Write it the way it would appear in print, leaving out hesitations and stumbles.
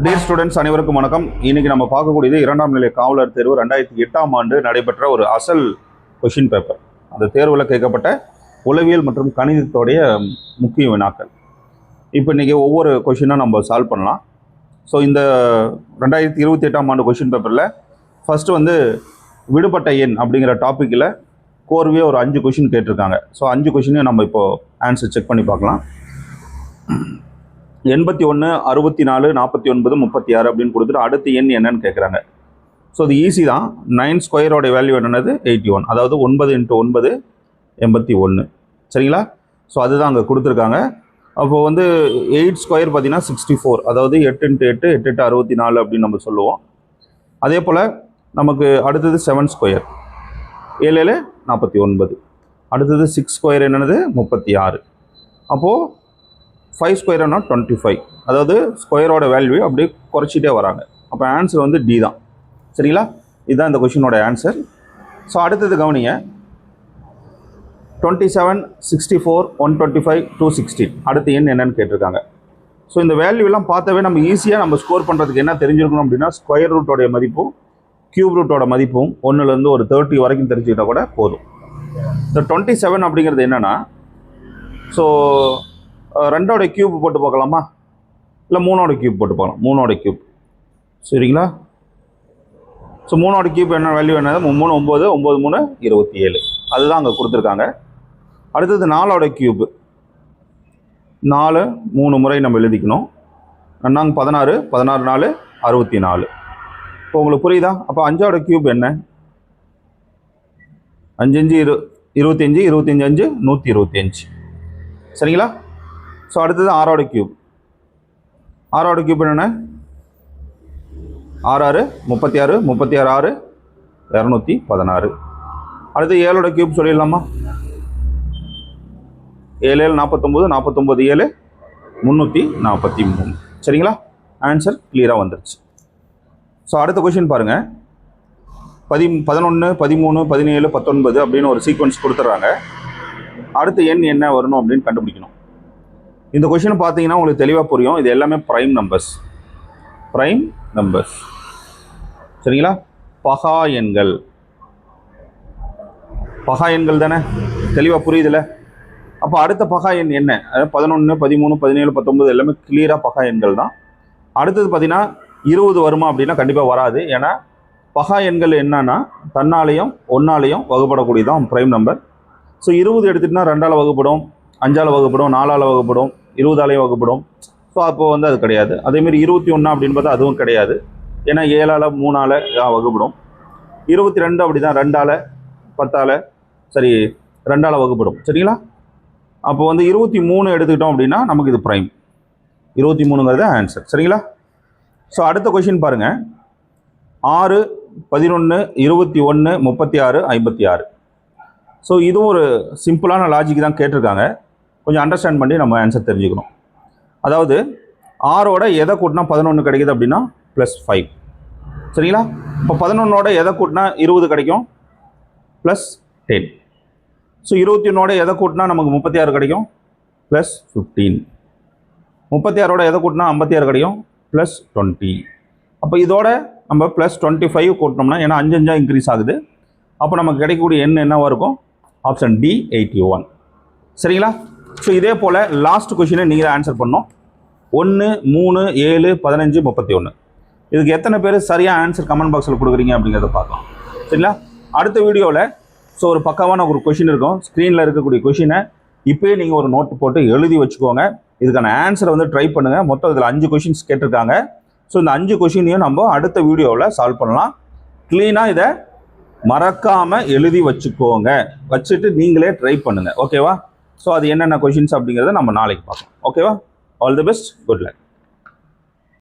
Dear students அனைவருக்கும் வணக்கம். இன்னைக்கு நம்ம பார்க்கக்கூடியது 2ஆம் நிலை காவலர் தேர்வு 2008ஆம் ஆண்டு நடைபெற்ற ஒரு அசல் கொஷின் பேப்பர். அந்த தேர்வில் கேட்கப்பட்ட உளவியல் மற்றும் கணிதத்தோடைய முக்கிய வினாக்கள். இப்போ இன்றைக்கி ஒவ்வொரு கொஷினாக நம்ம சால்வ் பண்ணலாம். ஸோ இந்த 2028ஆம் ஆண்டு கொஷின் பேப்பரில் ஃபஸ்ட்டு வந்து விடுபட்ட எண் அப்படிங்கிற டாப்பிக்கில் கோர்வே ஒரு 5 கொஷின் கேட்டிருக்காங்க. ஸோ 5 கொஷினையும் நம்ம இப்போது ஆன்சர் செக் பண்ணி பார்க்கலாம். 81, 64, 49, 36 அப்படின்னு கொடுத்துட்டு அடுத்த எண் என்னன்னு கேட்குறாங்க. ஸோ அது ஈஸி தான். 9 ஸ்கொயரோட வேல்யூ என்னது 81, அதாவது 9 × 9 81. சரிங்களா? ஸோ அதுதான் அங்கே கொடுத்துருக்காங்க. அப்போது வந்து 8 ஸ்கொயர் பார்த்தீங்கன்னா 64, அதாவது 8 × 8 8 × 64 அப்படின்னு நம்ம சொல்லுவோம். அதே போல் நமக்கு அடுத்தது 7 ஸ்கொயர் 7 7 49. அடுத்தது 6 ஸ்கொயர் என்னது 36. அப்போது 5 ஸ்கொயர்னா 25, அதாவது ஸ்கொயரோட வேல்யூ அப்படியே குறைச்சிட்டே வராங்க. அப்போ ஆன்சர் வந்து டி தான். சரிங்களா? இதுதான் இந்த கொஷினோட ஆன்சர். ஸோ அடுத்தது கவனிங்க. 27, 64, 125, 216 அடுத்த எண் என்னன்னு கேட்டிருக்காங்க. ஸோ இந்த வேல்யூலாம் பார்த்தாவே நம்ம ஈஸியாக நம்ம ஸ்கோர் பண்ணுறதுக்கு என்ன தெரிஞ்சிருக்கணும் அப்படின்னா, ஸ்கொயர் ரூட்டோடைய மதிப்பும் கியூப் ரூட்டோட மதிப்பும் 1லேருந்து ஒரு 30 வரைக்கும் தெரிஞ்சுக்கிட்டால் கூட போதும். இந்த 27 அப்படிங்கிறது என்னென்னா, ஸோ 2ஓட கியூப் போட்டு பார்க்கலாமா, இல்லை 3ஓட கியூப் போட்டு பார்க்கலாம். 3ஓட கியூப். சரிங்களா? ஸோ 3ஓட கியூப் என்ன வேல்யூ என்னது 3 9 9 3 27. அதுதான் அங்கே கொடுத்துருக்காங்க. அடுத்தது 4ஓட கியூப். 4 3 முறை நம்ம எழுதிக்கணும். 4 16 16 4 64. இப்போ உங்களுக்கு புரியுதா? அப்போ 5ஓட கியூப் என்ன? 5 5 25 25 5 125. சரிங்களா? ஸோ அடுத்தது 6ஓட கியூப். 6ஓட கியூப் என்னென்ன 6 6 36 36 6 216. அடுத்து 7ஓட கியூப் சொல்லிடலாமா? 7 7 49 49 7 343. சரிங்களா? ஆன்சர் கிளியராக வந்துருச்சு. ஸோ அடுத்த கொஷின் பாருங்கள். 11 13 17 19 அப்படின்னு ஒரு சீக்வன்ஸ் கொடுத்துட்றாங்க. அடுத்த எண் என்ன வரணும் அப்படின்னு கண்டுபிடிக்கணும். இந்த கொஷின் பார்த்தீங்கன்னா உங்களுக்கு தெளிவாக புரியும். இது எல்லாமே ப்ரைம் நம்பர்ஸ். Prime numbers. சரிங்களா? பகா எண்கள். பகா எண்கள் தானே? தெளிவாக புரியுதுல்ல? அப்போ அடுத்த பகா எண் என்ன? 11 13 17 19 எல்லாமே கிளியராக பகா எண்கள் தான். அடுத்தது பார்த்தீங்கன்னா 20 வருமா அப்படின்னா கண்டிப்பாக வராது. ஏன்னா பகா எண்கள் என்னன்னா தன்னாலையும் ஒன்னாலையும் வகுப்படக்கூடியதான் ப்ரைம் நம்பர். ஸோ 20 எடுத்துகிட்டுனா 2ஆல் வகுப்படும், 5ஆல் வகுப்படும், 4ஆல் வகுப்படும், 20ஆலையும் வகுப்படும். ஸோ அப்போது வந்து அது கிடையாது. அதேமாரி 21 அப்படின்னு பார்த்தா அதுவும் கிடையாது. ஏன்னா 7ஆல் 3ஆல் வகுப்படும். 22 அப்படி தான் 2ஆல் 10ஆல் சரி 2ஆல் வகுப்படும். சரிங்களா? அப்போ வந்து 23 எடுத்துக்கிட்டோம் அப்படின்னா நமக்கு இது ப்ரைம். 23ங்கிறது ஆன்சர். சரிங்களா? ஸோ அடுத்த கொஷின் பாருங்கள். 6 11 21 36 56. ஸோ இதுவும் ஒரு சிம்பிளான லாஜிக் தான் கேட்டிருக்காங்க. கொஞ்சம் அண்டர்ஸ்டாண்ட் பண்ணி நம்ம ஆன்சர் தெரிஞ்சுக்கணும். அதாவது 6ஓட எதை கூட்டினா 11 கிடைக்குது அப்படின்னா +5. சரிங்களா? இப்போ 11ஓட எதை கூட்டினா 20 கிடைக்கும் +10. ஸோ 21ஓட எதை கூட்டினா நமக்கு 36 கிடைக்கும் +15. 36ஓட எதை கூட்டினா 56 கிடைக்கும் +20. அப்போ இதோட நம்ம +25 கூட்டினோம்னா, ஏன்னா 5 5 இன்க்ரீஸ் ஆகுது, அப்போ நமக்கு கிடைக்கக்கூடிய எண் என்னவாக இருக்கும்? Option D 81. சரிங்களா? ஸோ இதே போல் லாஸ்ட் கொஷினை நீங்கள் தான் ஆன்சர் பண்ணணும். 1 3 7 15 31. இதுக்கு எத்தனை பேர் சரியாக ஆன்சர் கமெண்ட் பாக்ஸில் கொடுக்குறீங்க அப்படிங்கிறத பார்க்கலாம். சரிங்களா? அடுத்த வீடியோவில் ஸோ ஒரு பக்காவான ஒரு கொஷின் இருக்கும். ஸ்க்ரீனில் இருக்கக்கூடிய கொஷினை இப்போயே நீங்கள் ஒரு நோட்டு போட்டு எழுதி வச்சுக்கோங்க. இதுக்கான ஆன்சரை வந்து ட்ரை பண்ணுங்கள். மொத்தம் இதில் 5 கொஷின்ஸ் கேட்டிருக்காங்க. ஸோ இந்த 5 கொஷினையும் நம்ம அடுத்த வீடியோவில் சால்வ் பண்ணலாம். க்ளீனாக இதை மறக்காமல் எழுதி வச்சுக்கோங்க. வச்சுட்டு நீங்களே ட்ரை பண்ணுங்கள். ஓகேவா? ஸோ அது என்னென்ன கொஷின்ஸ் அப்படிங்கிறத நம்ம நாளைக்கு பார்க்கலாம். ஓகேவா? All the best. Good luck.